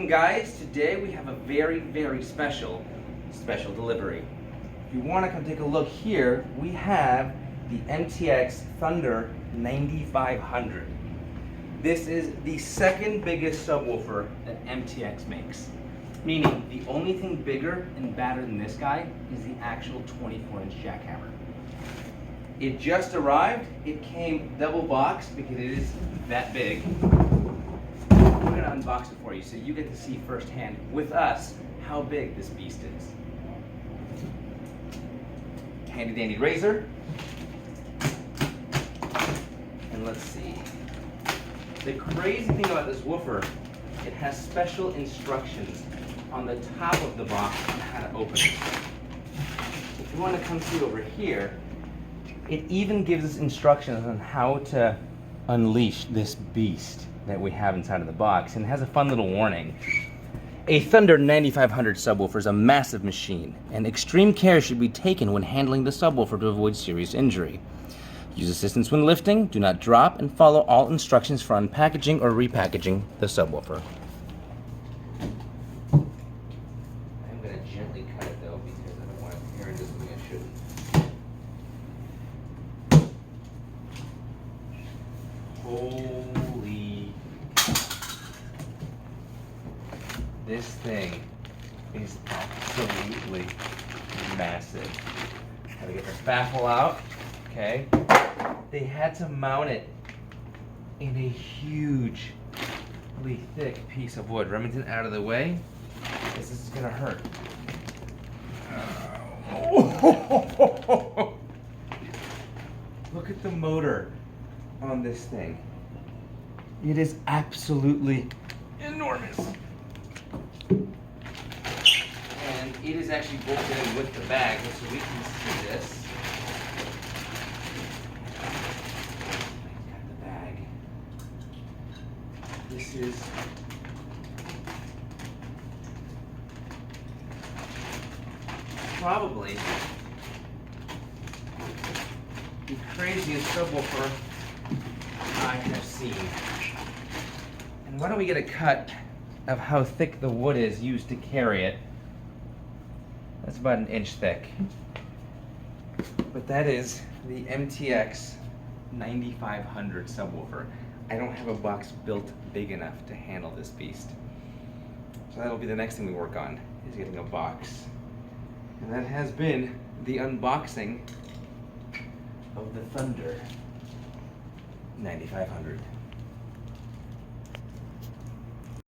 Welcome guys, today we have a very special delivery. If you want to come take a look here, we have the MTX Thunder 9500. This is the second biggest subwoofer that MTX makes. Meaning the only thing bigger and badder than this guy is the actual 24-inch jackhammer. It just arrived, it came double boxed because it is that big. We're going to unbox it for you so you get to see firsthand with us how big this beast is. Handy dandy razor. And let's see. The crazy thing about this woofer, it has special instructions on the top of the box on how to open it. If you want to come see over here, it even gives us instructions on how to unleash this beast that we have inside of the box, and it has a fun little warning. A Thunder 9500 subwoofer is a massive machine, and extreme care should be taken when handling the subwoofer to avoid serious injury. Use assistance when lifting, do not drop, and follow all instructions for unpackaging or repackaging the subwoofer. I'm going to gently cut it though, because I don't want to tear into something I shouldn't. Holy, this thing is absolutely massive. Gotta get the baffle out, okay? They had to mount it in a hugely thick piece of wood. Remington out of the way, because this is gonna hurt. Look at the motor on this thing. It is absolutely enormous. And it is actually bolted in with the bag, so we can see this. Got the bag. This is probably the craziest subwoofer I have seen. And why don't we get a cut of how thick the wood is used to carry it. That's about an inch thick. But that is the MTX 9500 subwoofer. I don't have a box built big enough to handle this beast. So that'll be the next thing we work on, is getting a box. And that has been the unboxing of the Thunder 9500.